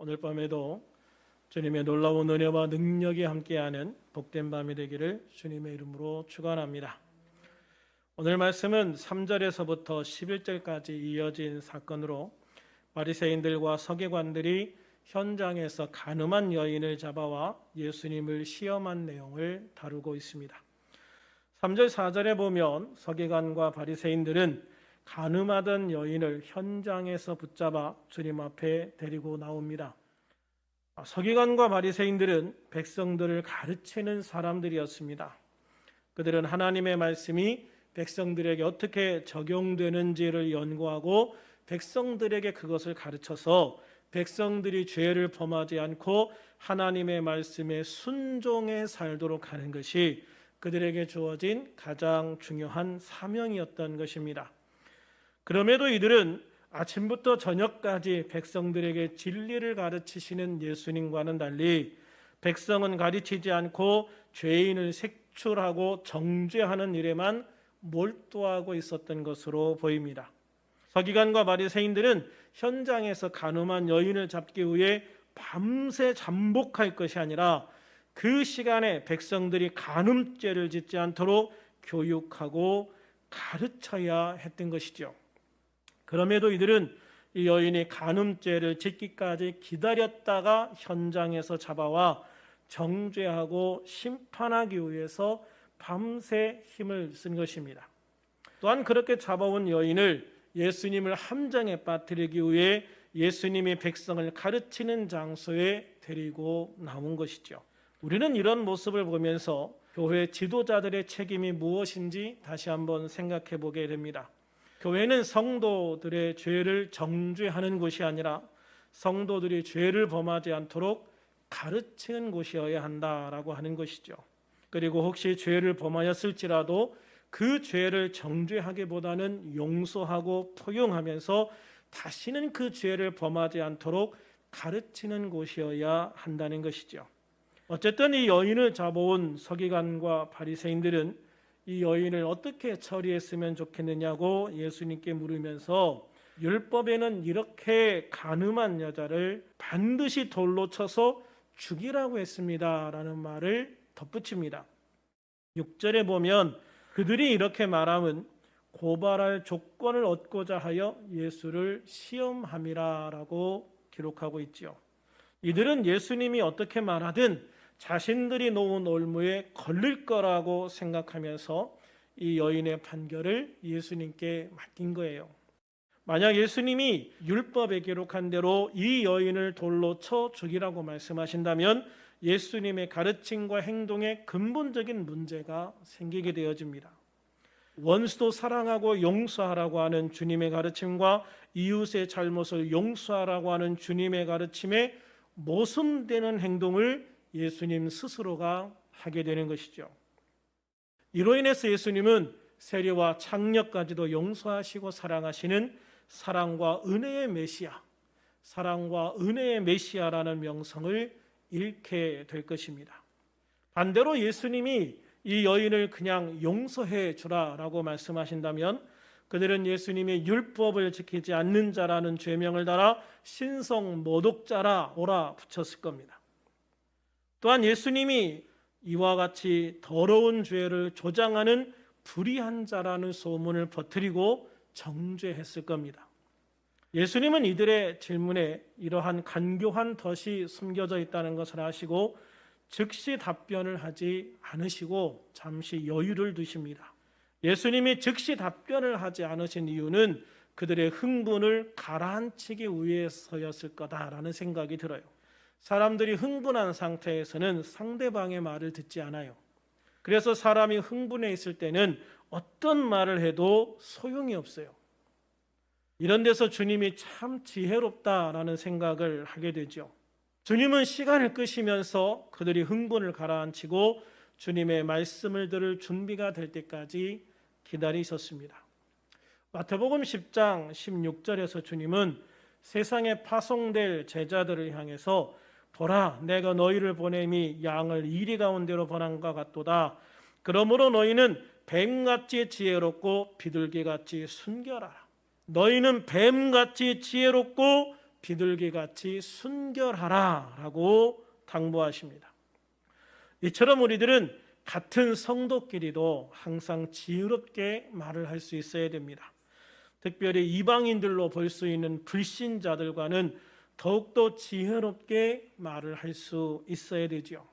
오늘 밤에도 주님의 놀라운 은혜와 능력이 함께하는 복된 밤이 되기를 주님의 이름으로 축원합니다. 오늘 말씀은 3절에서부터 11절까지 이어진 사건으로 바리새인들과 서기관들이 현장에서 간음한 여인을 잡아와 예수님을 시험한 내용을 다루고 있습니다. 3절 4절에 보면 서기관과 바리새인들은 간음하던 여인을 현장에서 붙잡아 주님 앞에 데리고 나옵니다. 서기관과 바리새인들은 백성들을 가르치는 사람들이었습니다. 그들은 하나님의 말씀이 백성들에게 어떻게 적용되는지를 연구하고 백성들에게 그것을 가르쳐서 백성들이 죄를 범하지 않고 하나님의 말씀에 순종해 살도록 하는 것이 그들에게 주어진 가장 중요한 사명이었던 것입니다. 그럼에도 이들은 아침부터 저녁까지 백성들에게 진리를 가르치시는 예수님과는 달리 백성은 가르치지 않고 죄인을 색출하고 정죄하는 일에만 몰두하고 있었던 것으로 보입니다. 서기관과 바리새인들은 현장에서 간음한 여인을 잡기 위해 밤새 잠복할 것이 아니라 그 시간에 백성들이 간음죄를 짓지 않도록 교육하고 가르쳐야 했던 것이죠. 그럼에도 이들은 이 여인이 간음죄를 짓기까지 기다렸다가 현장에서 잡아와 정죄하고 심판하기 위해서 밤새 힘을 쓴 것입니다. 또한 그렇게 잡아온 여인을 예수님을 함정에 빠뜨리기 위해 예수님이 백성을 가르치는 장소에 데리고 나온 것이죠. 우리는 이런 모습을 보면서 교회 지도자들의 책임이 무엇인지 다시 한번 생각해 보게 됩니다. 교회는 성도들의 죄를 정죄하는 곳이 아니라 성도들이 죄를 범하지 않도록 가르치는 곳이어야 한다라고 하는 것이죠. 그리고 혹시 죄를 범하였을지라도 그 죄를 정죄하기보다는 용서하고 포용하면서 다시는 그 죄를 범하지 않도록 가르치는 곳이어야 한다는 것이죠. 어쨌든 이 여인을 잡아온 서기관과 바리새인들은 이 여인을 어떻게 처리했으면 좋겠느냐고 예수님께 물으면서 율법에는 이렇게 간음한 여자를 반드시 돌로 쳐서 죽이라고 했습니다 라는 말을 덧붙입니다. 6절에 보면 그들이 이렇게 말함은 고발할 조건을 얻고자 하여 예수를 시험함이라 라고 기록하고 있죠. 이들은 예수님이 어떻게 말하든 자신들이 놓은 올무에 걸릴 거라고 생각하면서 이 여인의 판결을 예수님께 맡긴 거예요. 만약 예수님이 율법에 기록한 대로 이 여인을 돌로 쳐 죽이라고 말씀하신다면 예수님의 가르침과 행동에 근본적인 문제가 생기게 되어집니다. 원수도 사랑하고 용서하라고 하는 주님의 가르침과 이웃의 잘못을 용서하라고 하는 주님의 가르침에 모순되는 행동을 예수님 스스로가 하게 되는 것이죠. 이로 인해서 예수님은 세리와 창녀까지도 용서하시고 사랑하시는 사랑과 은혜의 메시아, 사랑과 은혜의 메시아라는 명성을 잃게 될 것입니다. 반대로 예수님이 이 여인을 그냥 용서해 주라라고 말씀하신다면 그들은 예수님의 율법을 지키지 않는 자라는 죄명을 달아 신성 모독자라 오라 붙였을 겁니다. 또한 예수님이 이와 같이 더러운 죄를 조장하는 불의한 자라는 소문을 퍼뜨리고 정죄했을 겁니다. 예수님은 이들의 질문에 이러한 간교한 덫이 숨겨져 있다는 것을 아시고 즉시 답변을 하지 않으시고 잠시 여유를 두십니다. 예수님이 즉시 답변을 하지 않으신 이유는 그들의 흥분을 가라앉히기 위해서였을 거다라는 생각이 들어요. 사람들이 흥분한 상태에서는 상대방의 말을 듣지 않아요. 그래서 사람이 흥분해 있을 때는 어떤 말을 해도 소용이 없어요. 이런 데서 주님이 참 지혜롭다라는 생각을 하게 되죠. 주님은 시간을 끄시면서 그들이 흥분을 가라앉히고 주님의 말씀을 들을 준비가 될 때까지 기다리셨습니다. 마태복음 10장 16절에서 주님은 세상에 파송될 제자들을 향해서 보라, 내가 너희를 보냄이 양을 이리 가운데로 보낸과 같도다. 그러므로 너희는 뱀같이 지혜롭고 비둘기같이 순결하라. 너희는 뱀같이 지혜롭고 비둘기같이 순결하라라고 당부하십니다. 이처럼 우리들은 같은 성도끼리도 항상 지혜롭게 말을 할 수 있어야 됩니다. 특별히 이방인들로 볼 수 있는 불신자들과는 더욱더 지혜롭게 말을 할 수 있어야 되죠.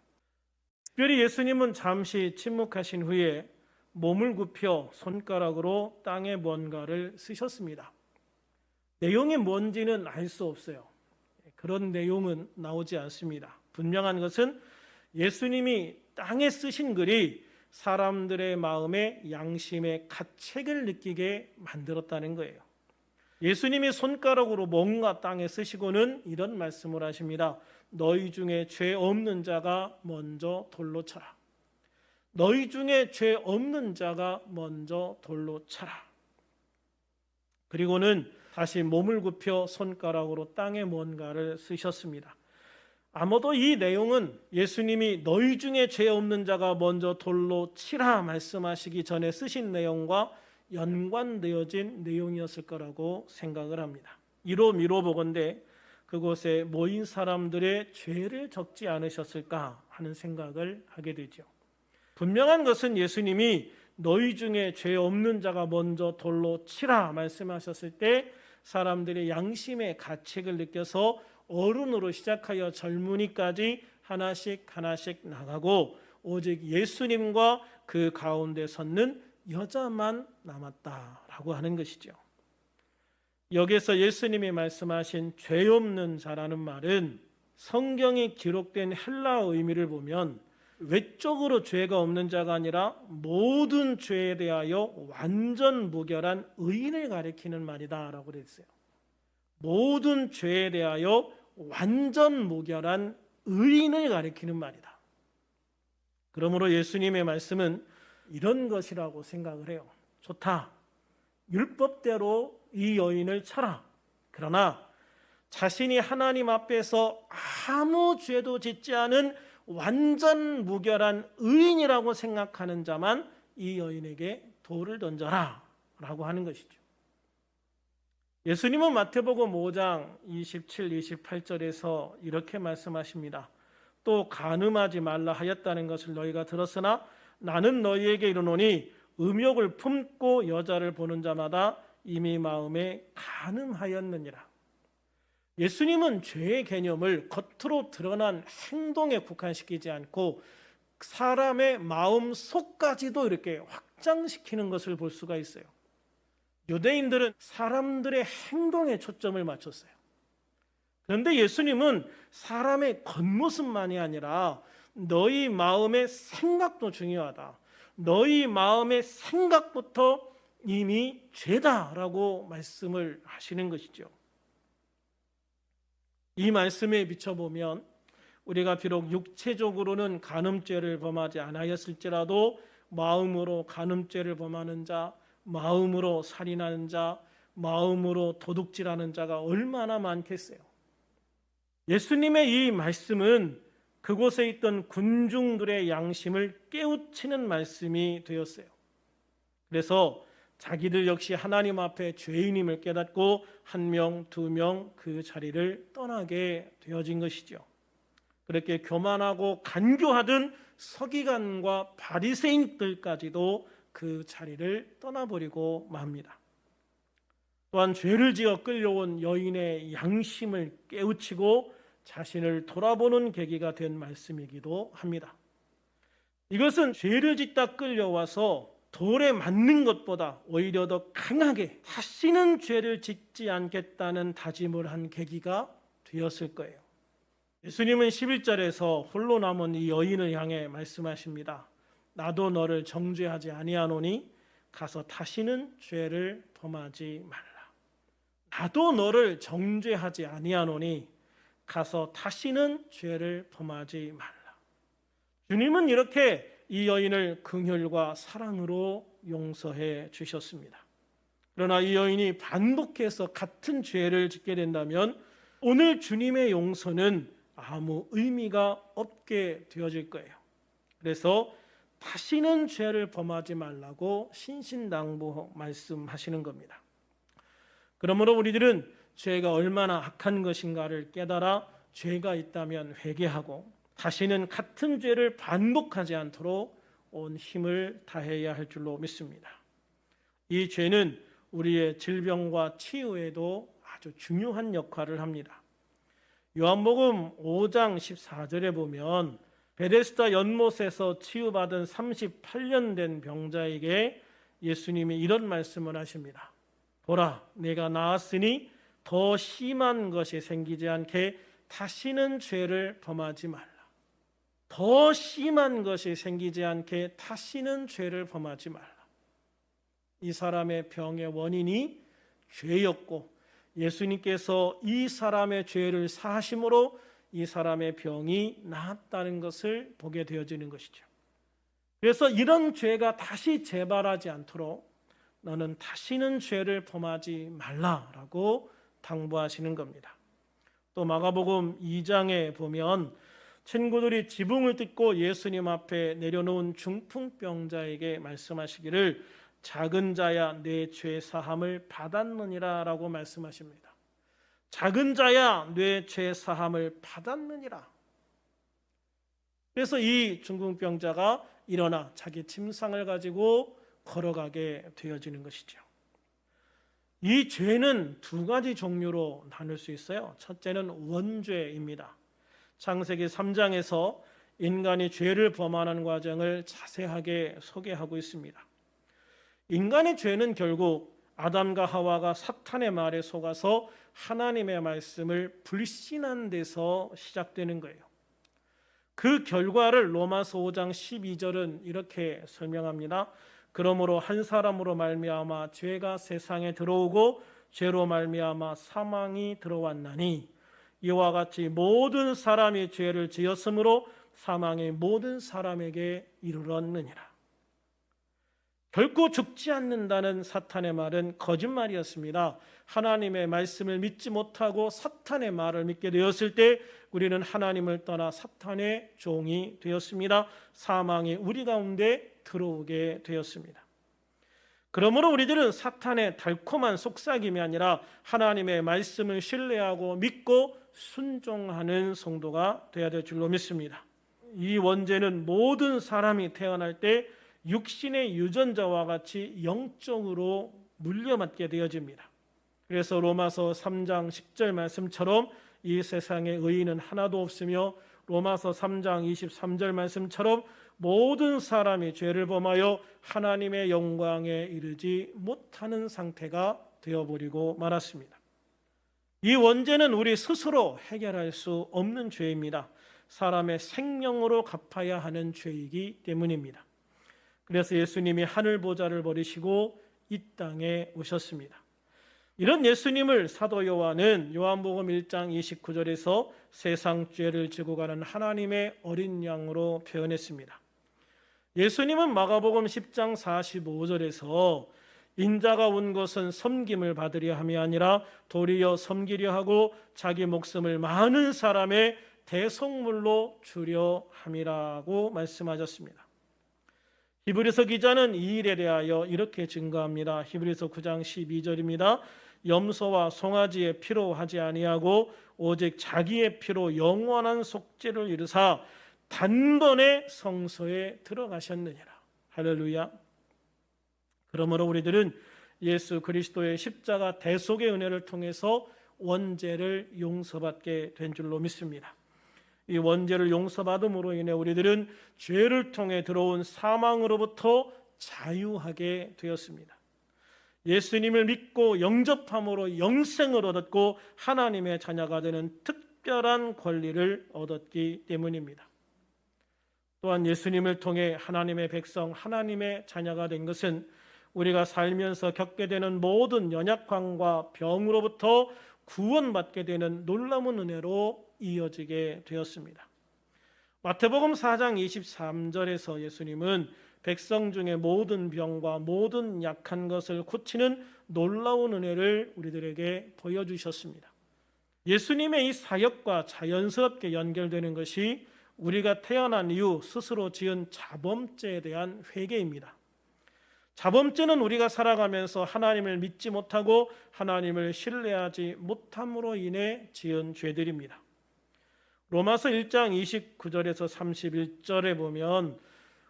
특별히 예수님은 잠시 침묵하신 후에 몸을 굽혀 손가락으로 땅에 뭔가를 쓰셨습니다. 내용이 뭔지는 알 수 없어요. 그런 내용은 나오지 않습니다. 분명한 것은 예수님이 땅에 쓰신 글이 사람들의 마음에 양심의 가책을 느끼게 만들었다는 거예요. 예수님이 손가락으로 뭔가 땅에 쓰시고는 이런 말씀을 하십니다. 너희 중에 죄 없는 자가 먼저 돌로 쳐라. 너희 중에 죄 없는 자가 먼저 돌로 쳐라. 그리고는 다시 몸을 굽혀 손가락으로 땅에 뭔가를 쓰셨습니다. 아마도 이 내용은 예수님이 너희 중에 죄 없는 자가 먼저 돌로 치라 말씀하시기 전에 쓰신 내용과 연관되어진 내용이었을 거라고 생각을 합니다. 이로 미뤄보건대 그곳에 모인 사람들의 죄를 적지 않으셨을까 하는 생각을 하게 되죠. 분명한 것은 예수님이 너희 중에 죄 없는 자가 먼저 돌로 치라 말씀하셨을 때 사람들의 양심의 가책을 느껴서 어른으로 시작하여 젊은이까지 하나씩 나가고 오직 예수님과 그 가운데 섰는 여자만 남았다라고 하는 것이죠. 여기서 예수님이 말씀하신 죄 없는 자라는 말은 성경에 기록된 헬라어 의미를 보면 외적으로 죄가 없는 자가 아니라 모든 죄에 대하여 완전 무결한 의인을 가리키는 말이다라고 그랬어요. 모든 죄에 대하여 완전 무결한 의인을 가리키는 말이다. 그러므로 예수님의 말씀은 이런 것이라고 생각을 해요. 좋다. 율법대로 이 여인을 쳐라. 그러나 자신이 하나님 앞에서 아무 죄도 짓지 않은 완전 무결한 의인이라고 생각하는 자만 이 여인에게 돌을 던져라 라고 하는 것이죠. 예수님은 마태복음 5장 27, 28절에서 이렇게 말씀하십니다. 또 간음하지 말라 하였다는 것을 너희가 들었으나 나는 너희에게 이르노니 음욕을 품고 여자를 보는 자마다 이미 마음에 간음하였느니라. 예수님은 죄의 개념을 겉으로 드러난 행동에 국한시키지 않고 사람의 마음 속까지도 이렇게 확장시키는 것을 볼 수가 있어요. 유대인들은 사람들의 행동에 초점을 맞췄어요. 그런데 예수님은 사람의 겉모습만이 아니라 너희 마음의 생각도 중요하다. 너희 마음의 생각부터 이미 죄다라고 말씀을 하시는 것이죠. 이 말씀에 비춰보면 우리가 비록 육체적으로는 간음죄를 범하지 않았을지라도 마음으로 간음죄를 범하는 자, 마음으로 살인하는 자, 마음으로 도둑질하는 자가 얼마나 많겠어요. 예수님의 이 말씀은 그곳에 있던 군중들의 양심을 깨우치는 말씀이 되었어요. 그래서 자기들 역시 하나님 앞에 죄인임을 깨닫고 한 명, 두 명 그 자리를 떠나게 되어진 것이죠. 그렇게 교만하고 간교하던 서기관과 바리새인들까지도 그 자리를 떠나버리고 맙니다. 또한 죄를 지어 끌려온 여인의 양심을 깨우치고 자신을 돌아보는 계기가 된 말씀이기도 합니다. 이것은 죄를 짓다 끌려와서 돌에 맞는 것보다 오히려 더 강하게 다시는 죄를 짓지 않겠다는 다짐을 한 계기가 되었을 거예요. 예수님은 11절에서 홀로 남은 이 여인을 향해 말씀하십니다. 나도 너를 정죄하지 아니하노니 가서 다시는 죄를 범하지 말라. 나도 너를 정죄하지 아니하노니 가서 다시는 죄를 범하지 말라. 주님은 이렇게 이 여인을 긍휼과 사랑으로 용서해 주셨습니다. 그러나 이 여인이 반복해서 같은 죄를 짓게 된다면 오늘 주님의 용서는 아무 의미가 없게 되어질 거예요. 그래서 다시는 죄를 범하지 말라고 신신당부 말씀하시는 겁니다. 그러므로 우리들은 죄가 얼마나 악한 것인가를 깨달아 죄가 있다면 회개하고 다시는 같은 죄를 반복하지 않도록 온 힘을 다해야 할 줄로 믿습니다. 이 죄는 우리의 질병과 치유에도 아주 중요한 역할을 합니다. 요한복음 5장 14절에 보면 베데스다 연못에서 치유받은 38년 된 병자에게 예수님이 이런 말씀을 하십니다. 보라, 내가 나았으니 더 심한 것이 생기지 않게 다시는 죄를 범하지 말라. 더 심한 것이 생기지 않게 다시는 죄를 범하지 말라. 이 사람의 병의 원인이 죄였고 예수님께서 이 사람의 죄를 사하심으로 이 사람의 병이 나았다는 것을 보게 되어지는 것이죠. 그래서 이런 죄가 다시 재발하지 않도록 너는 다시는 죄를 범하지 말라라고 당부하시는 겁니다. 또 마가복음 2장에 보면 친구들이 지붕을 뜯고 예수님 앞에 내려놓은 중풍병자에게 말씀하시기를 작은 자야 내 죄 사함을 받았느니라 라고 말씀하십니다. 작은 자야 내 죄 사함을 받았느니라. 그래서 이 중풍병자가 일어나 자기 침상을 가지고 걸어가게 되어지는 것이죠. 이 죄는 두 가지 종류로 나눌 수 있어요. 첫째는 원죄입니다. 창세기 3장에서 인간이 죄를 범하는 과정을 자세하게 소개하고 있습니다. 인간의 죄는 결국 아담과 하와가 사탄의 말에 속아서 하나님의 말씀을 불신한 데서 시작되는 거예요. 그 결과를 로마서 5장 12절은 이렇게 설명합니다. 그러므로 한 사람으로 말미암아 죄가 세상에 들어오고 죄로 말미암아 사망이 들어왔나니 이와 같이 모든 사람이 죄를 지었으므로 사망이 모든 사람에게 이르렀느니라. 결코 죽지 않는다는 사탄의 말은 거짓말이었습니다. 하나님의 말씀을 믿지 못하고 사탄의 말을 믿게 되었을 때 우리는 하나님을 떠나 사탄의 종이 되었습니다. 사망이 우리 가운데 들어오게 되었습니다. 그러므로 우리들은 사탄의 달콤한 속삭임이 아니라 하나님의 말씀을 신뢰하고 믿고 순종하는 성도가 되어야 될 줄로 믿습니다. 이 원죄는 모든 사람이 태어날 때 육신의 유전자와 같이 영적으로 물려맞게 되어집니다. 그래서 로마서 3장 10절 말씀처럼 이 세상에 의인은 하나도 없으며 로마서 3장 23절 말씀처럼 모든 사람이 죄를 범하여 하나님의 영광에 이르지 못하는 상태가 되어버리고 말았습니다. 이 원죄는 우리 스스로 해결할 수 없는 죄입니다. 사람의 생명으로 갚아야 하는 죄이기 때문입니다. 그래서 예수님이 하늘 보좌를 버리시고 이 땅에 오셨습니다. 이런 예수님을 사도 요한은 요한복음 1장 29절에서 세상 죄를 지고 가는 하나님의 어린 양으로 표현했습니다. 예수님은 마가복음 10장 45절에서 인자가 온 것은 섬김을 받으려 함이 아니라 도리어 섬기려 하고 자기 목숨을 많은 사람의 대속물로 주려 함이라고 말씀하셨습니다. 히브리서 기자는 이 일에 대하여 이렇게 증거합니다. 히브리서 9장 12절입니다. 염소와 송아지의 피로 하지 아니하고 오직 자기의 피로 영원한 속죄를 이루사 단번에 성소에 들어가셨느니라. 할렐루야. 그러므로 우리들은 예수 그리스도의 십자가 대속의 은혜를 통해서 원죄를 용서받게 된 줄로 믿습니다. 이 원죄를 용서받음으로 인해 우리들은 죄를 통해 들어온 사망으로부터 자유하게 되었습니다. 예수님을 믿고 영접함으로 영생을 얻었고 하나님의 자녀가 되는 특별한 권리를 얻었기 때문입니다. 또한 예수님을 통해 하나님의 백성, 하나님의 자녀가 된 것은 우리가 살면서 겪게 되는 모든 연약함과 병으로부터 구원받게 되는 놀라운 은혜로 이어지게 되었습니다. 마태복음 4장 23절에서 예수님은 백성 중에 모든 병과 모든 약한 것을 고치는 놀라운 은혜를 우리들에게 보여주셨습니다. 예수님의 이 사역과 자연스럽게 연결되는 것이 우리가 태어난 이후 스스로 지은 자범죄에 대한 회개입니다. 자범죄는 우리가 살아가면서 하나님을 믿지 못하고 하나님을 신뢰하지 못함으로 인해 지은 죄들입니다. 로마서 1장 29절에서 31절에 보면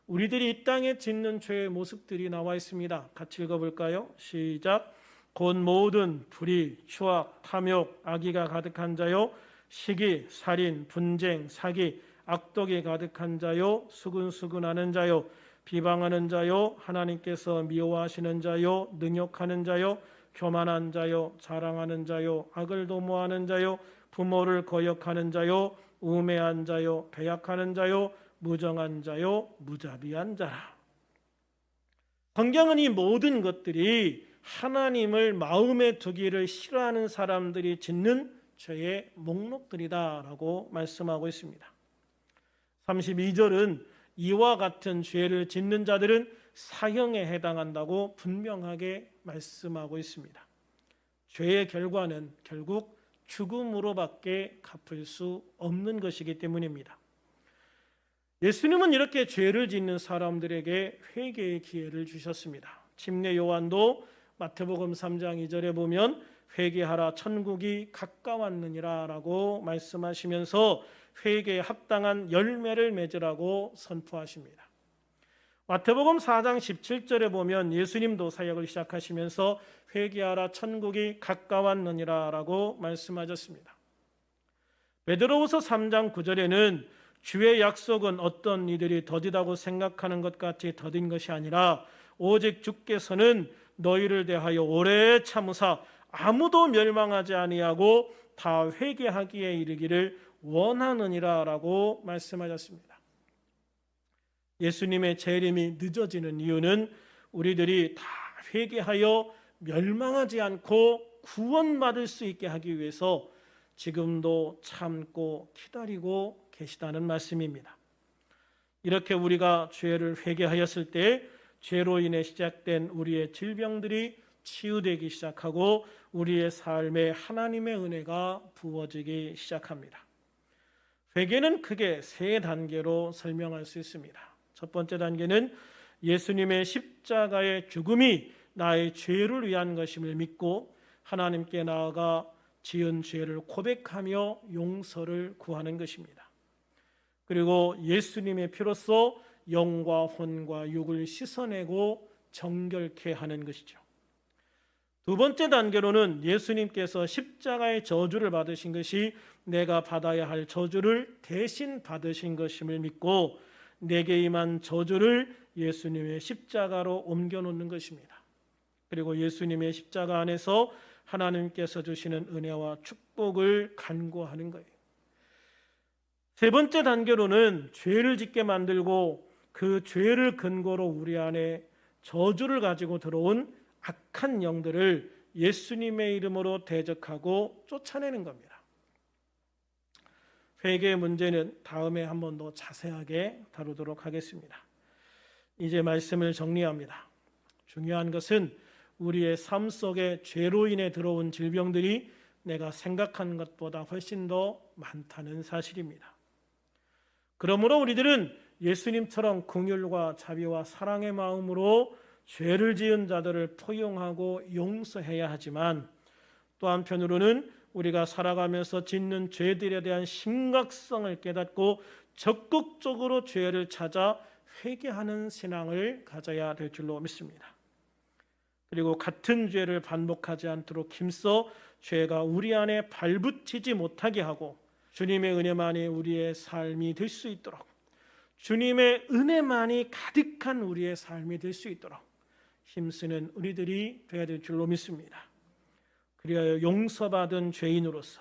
우리들이 이 땅에 짓는 죄의 모습들이 나와 있습니다. 같이 읽어볼까요? 시작. 곧 모든 불의, 추악, 탐욕, 악의가 가득한 자요, 시기, 살인, 분쟁, 사기, 악독이 가득한 자요, 수근수근하는 자요, 비방하는 자요, 하나님께서 미워하시는 자요, 능욕하는 자요, 교만한 자요, 자랑하는 자요, 악을 도모하는 자요, 부모를 거역하는 자요, 우매한 자요, 배약하는 자요, 무정한 자요, 무자비한 자라. 성경은 이 모든 것들이 하나님을 마음에 두기를 싫어하는 사람들이 짓는 죄의 목록들이다라고 말씀하고 있습니다. 32절은 이와 같은 죄를 짓는 자들은 사형에 해당한다고 분명하게 말씀하고 있습니다. 죄의 결과는 결국 죽음으로밖에 갚을 수 없는 것이기 때문입니다. 예수님은 이렇게 죄를 짓는 사람들에게 회개의 기회를 주셨습니다. 침례 요한도 마태복음 3장 2절에 보면 회개하라 천국이 가까웠느니라 라고 말씀하시면서 회개에 합당한 열매를 맺으라고 선포하십니다. 마태복음 4장 17절에 보면 예수님도 사역을 시작하시면서 회개하라 천국이 가까웠느니라 라고 말씀하셨습니다. 베드로후서 3장 9절에는 주의 약속은 어떤 이들이 더디다고 생각하는 것 같이 더딘 것이 아니라 오직 주께서는 너희를 대하여 오래 참으사 아무도 멸망하지 아니하고 다 회개하기에 이르기를 원하느니라 라고 말씀하셨습니다. 예수님의 재림이 늦어지는 이유는 우리들이 다 회개하여 멸망하지 않고 구원받을 수 있게 하기 위해서 지금도 참고 기다리고 계시다는 말씀입니다. 이렇게 우리가 죄를 회개하였을 때 죄로 인해 시작된 우리의 질병들이 치유되기 시작하고 우리의 삶에 하나님의 은혜가 부어지기 시작합니다. 회개는 크게 세 단계로 설명할 수 있습니다. 첫 번째 단계는 예수님의 십자가의 죽음이 나의 죄를 위한 것임을 믿고 하나님께 나아가 지은 죄를 고백하며 용서를 구하는 것입니다. 그리고 예수님의 피로써 영과 혼과 육을 씻어내고 정결케 하는 것이죠. 두 번째 단계로는 예수님께서 십자가의 저주를 받으신 것이 내가 받아야 할 저주를 대신 받으신 것임을 믿고 내게 임한 저주를 예수님의 십자가로 옮겨놓는 것입니다. 그리고 예수님의 십자가 안에서 하나님께서 주시는 은혜와 축복을 간구하는 거예요. 세 번째 단계로는 죄를 짓게 만들고 그 죄를 근거로 우리 안에 저주를 가지고 들어온 악한 영들을 예수님의 이름으로 대적하고 쫓아내는 겁니다. 회개의 문제는 다음에 한 번 더 자세하게 다루도록 하겠습니다. 이제 말씀을 정리합니다. 중요한 것은 우리의 삶 속에 죄로 인해 들어온 질병들이 내가 생각한 것보다 훨씬 더 많다는 사실입니다. 그러므로 우리들은 예수님처럼 긍휼과 자비와 사랑의 마음으로 죄를 지은 자들을 포용하고 용서해야 하지만 또 한편으로는 우리가 살아가면서 짓는 죄들에 대한 심각성을 깨닫고 적극적으로 죄를 찾아 회개하는 신앙을 가져야 될 줄로 믿습니다. 그리고 같은 죄를 반복하지 않도록 힘써 죄가 우리 안에 발붙이지 못하게 하고 주님의 은혜만이 우리의 삶이 될 수 있도록 주님의 은혜만이 가득한 우리의 삶이 될 수 있도록 힘쓰는 우리들이 되어야 될 줄로 믿습니다. 그리하여 용서받은 죄인으로서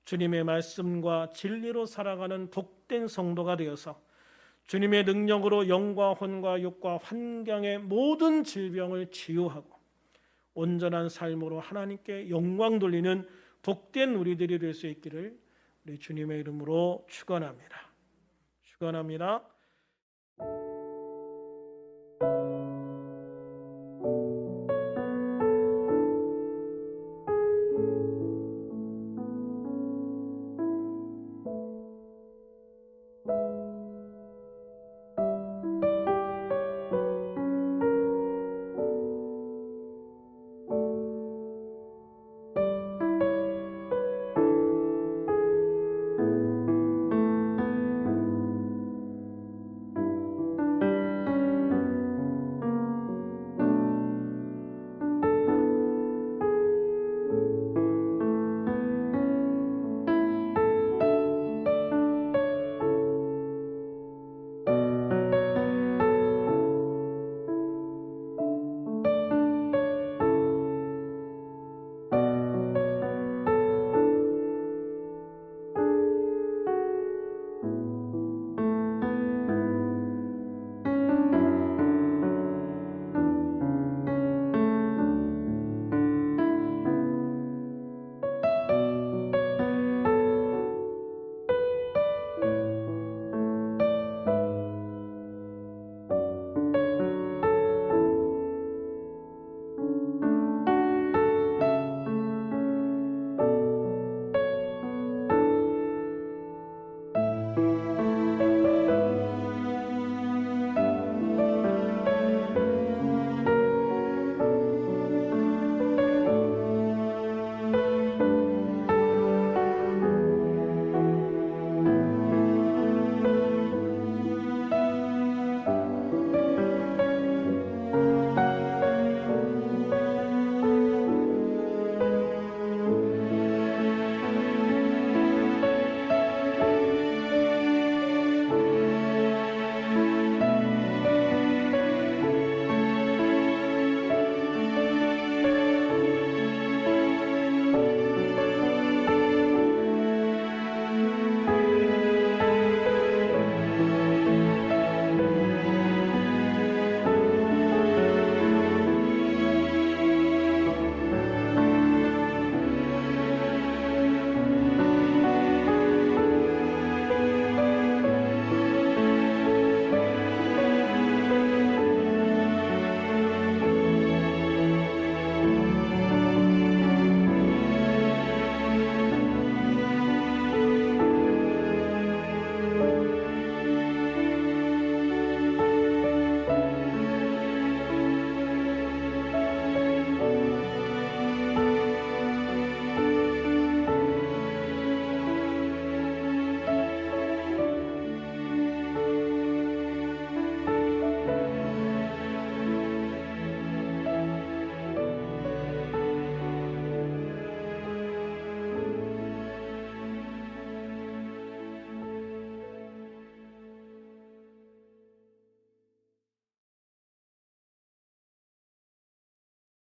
주님의 말씀과 진리로 살아가는 복된 성도가 되어서 주님의 능력으로 영과 혼과 육과 환경의 모든 질병을 치유하고 온전한 삶으로 하나님께 영광 돌리는 복된 우리들이 될 수 있기를 우리 주님의 이름으로 축원합니다.